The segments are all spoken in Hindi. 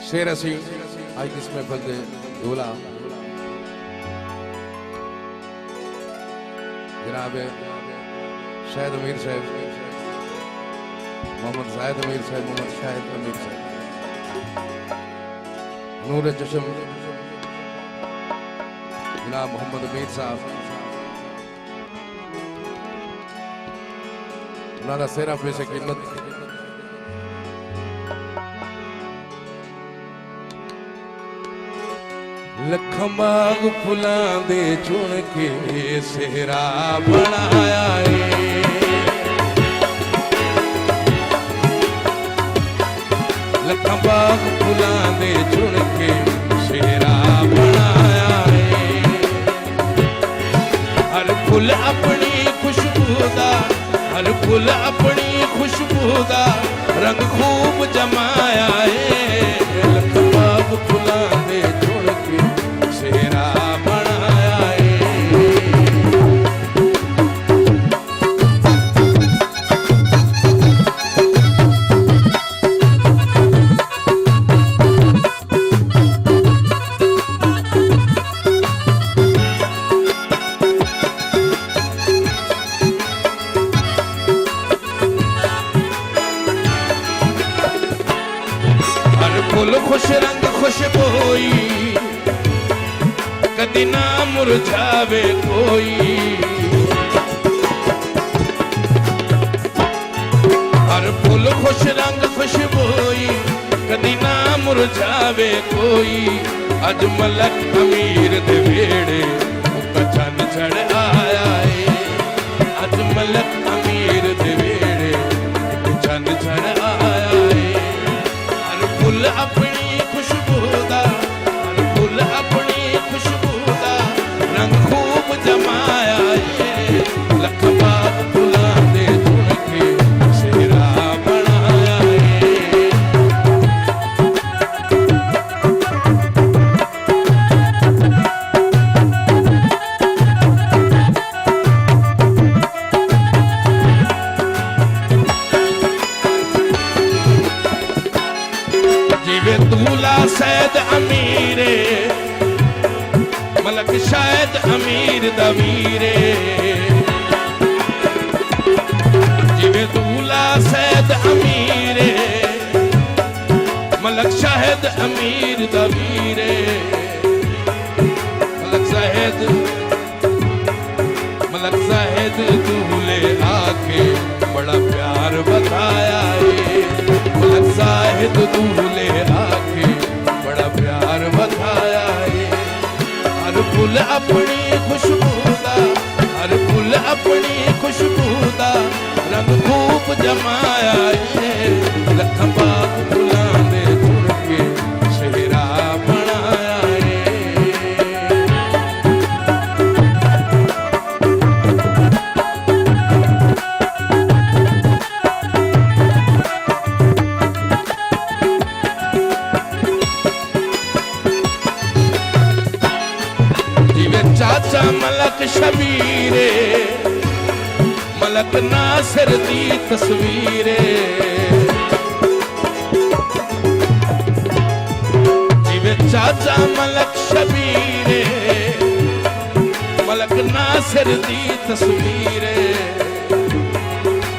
शेर असी आज किस महफिल दे दूल्हा जनाब शाहिद अमीर साहब, मोहम्मद जाहिद अमीर साहब, मोहम्मद शाहिद अमीर साहब, नूर चशम जनाब मोहम्मद अमीर साहब, उन्होंने सेरा पैसे कीमत लखां बाग फुलां दे चुन के सेहरा बनाया है। लखां बाग फुलां दे चुन के सेहरा बनाया है। हर फुल अपनी खुशबूदा, हर फुल अपनी खुशबूदा रंग खूब जमाया है। लखां बाग फुलां दे चुन के सेहरा बनाया है। हर फूल खुश रंग खुशबोई कदी ना मुरझावे कोई। हर फूल खुश रंग खुशबोई कदी ना मुरझावे कोई। अज मलक अमीर दे वेड़े चन चढ़ आया है। अज मलक अमीर दे वेड़े चन चढ़ आया है। हर फूल अपनी खुशबूदा, हर फूल अपनी खुशबूदा रंग खूब जमाया है। लखां बाग फुलां दे चुन के सेहरा बनाया है। जिवे दूल्हा सैद अमीरे मलक शायद अमीर दवीरे। जिवे दूल्हा सैद अमीरे मलक शाहिद अमीर दवीरे। मलक शाहिद दूल्हे आके बड़ा प्यार बताया है। मलक शाहिद दूल्हे आके बड़ा प्यार बताया है। हर फूल अपनी खुशबूदा, हर फूल अपनी खुशबूदा रंग खूब जमाया है। लखां बाग फुलां दे चुन के सेहरा बनाया है। चाचा मलक शबीरे मलक नासिर दी तस्वीरे। जिवे चाचा मलक शबीरे मलक नासिर दी तस्वीरे।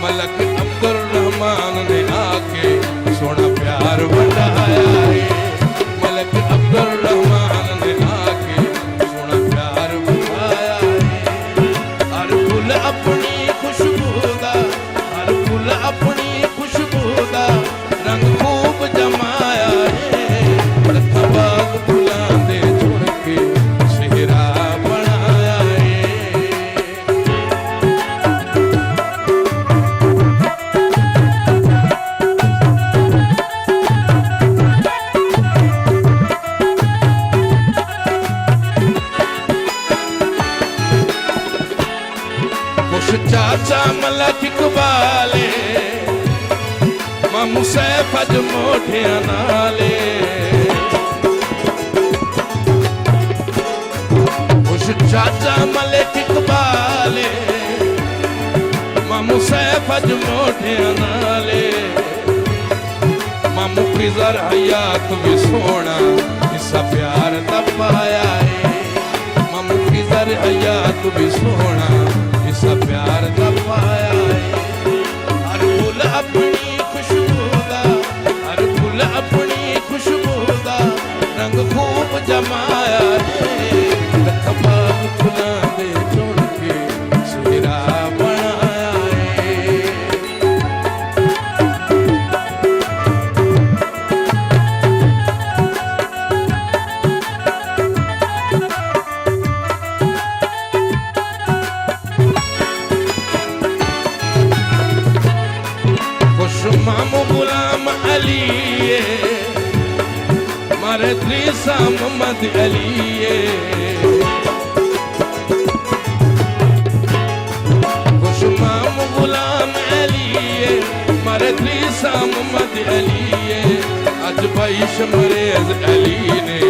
मलक अब्दुल रहमान ने आके सोना प्यार बढ़ाया है। मलक अब्दुल रहमान ने आके अपनी खुशबूदा, हर फूल अपनी खुशबूदा रंग खूब जमाया है। लखां बाग फुलां दे चुन के सेहरा बनाया है। चाचा मलक इकबाले मामू सैफ अज मोढियां नाले। उस चाचा मलक इकबाले मामू सैफ अज मोढियां नाले। मामू फिजर हयात भी सोना इसा प्यार तब पाया है। मम फिजर हयात भी सोना इसा प्यार तब पाया है। हर फूल अपनी खुशबू दा, हर फूल अपनी खुशबू दा रंग खूब जमाया है। लखबाग फुलां दे चुन के सेहरा बनाया है। मामू गुलाम अली मारे त्रीसा मोहम्मद अली खुश मामू गुलाम अली मारे त्रीसा मोहम्मद अली अज भाई शमरेज अली ने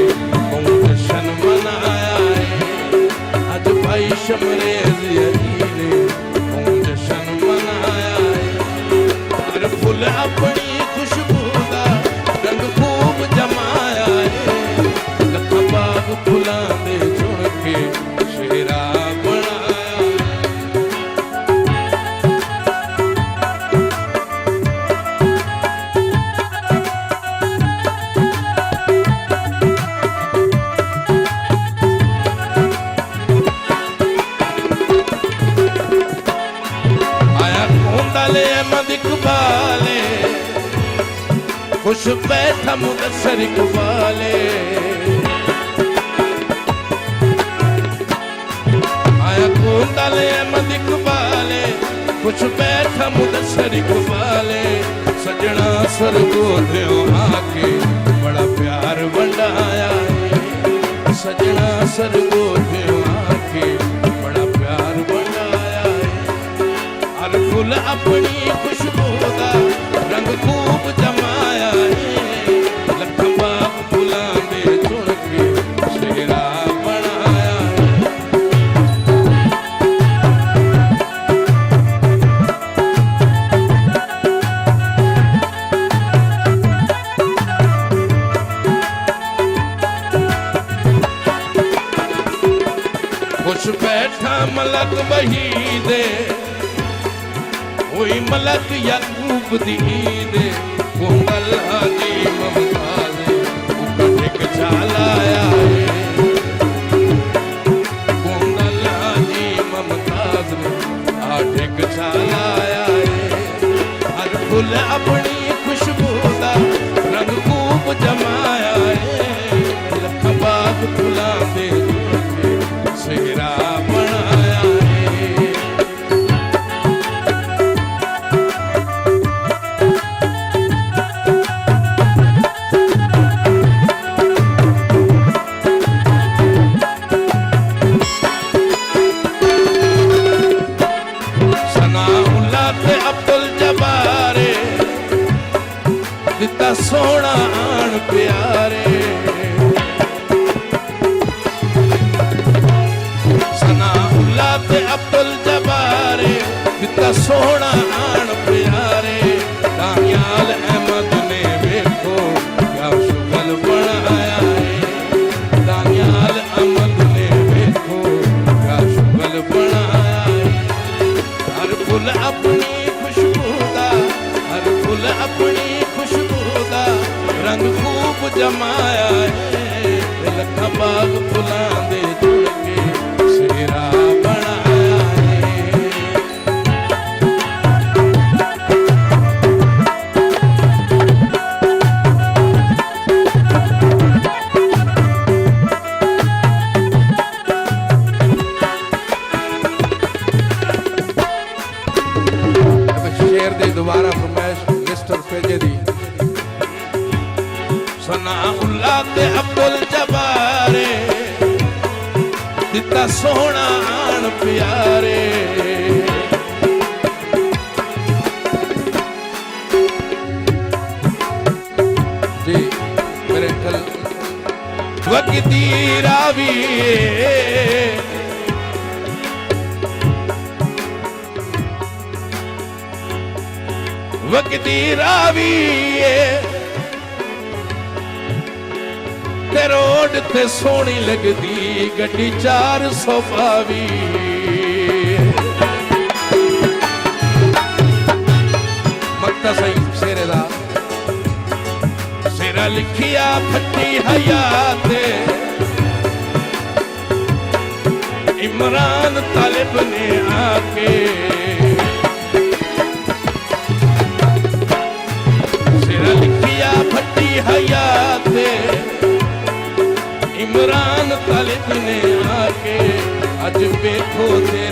जश्न मनाया है। अज भाई शमरेज अली ने जश्न मनाया है। हर फूल अपनी खुशबू दा रंग खूब जमाया है। लखबाग फुलां दे चुन के सेहरा बनाया है। आया कोंदले अहमद इकबाले खुश बैठा मुदस्सर इकबाले। आया कोंदले अहमद इकबाले खुश बैठा मुदस्सर इकबाले। सजना सरगोधियों आके बड़ा प्यार वंडाया है। सजना सरगोधियों आके बड़ा प्यार वंडाया है। हर फूल अपनी खुशबू दा रंग खूब जमाया है। लखबाग फुलां दे चुन के सेहरा बनाया है। खुश बैठा मलक वहीदे वही मलक याकूब दी ईद। कोंदल हाजी ममताज उकटिक चालाया है। कोंदल हाजी ममताज ने आटिक चालाया है। हर फूल अपनी खुशबू दा रंग खूब जमाया है। लखबाग फुलां दे चुन के सेहरा बनाया है। दिता सोना आन प्यारे। सना उल्ला ते अब्दुल जबारे दिता सोना आन प्यारे। दानियाल अहमद ने देखो क्या शुगल बनाया है। दानियाल अहमद ने देखो क्या शुगल बनाया है। हर फूल अपनी खुशबू दा, हर फूल अपनी खुशबू दा रंग खूब जमाया है। लखबाग फुलां दे चुन के सेहरा बनाया है। शेर दे दोबारा फरमाइश मिस्टर फेजेदी। सना उल्ला ते अब्दुल जबारे दिता सोना आन प्यारे। जी मेरे कल वक्ती रावी वक्ती रावी रोड ते सोहनी लगदी गड्डी 422 मकता सही शेरे दा सिरा लिखिया फटी हयात इमरान तालिब ने आके सिरा लिखिया फटी हयात इमरान तालिब ने आके अज बैठो तेरे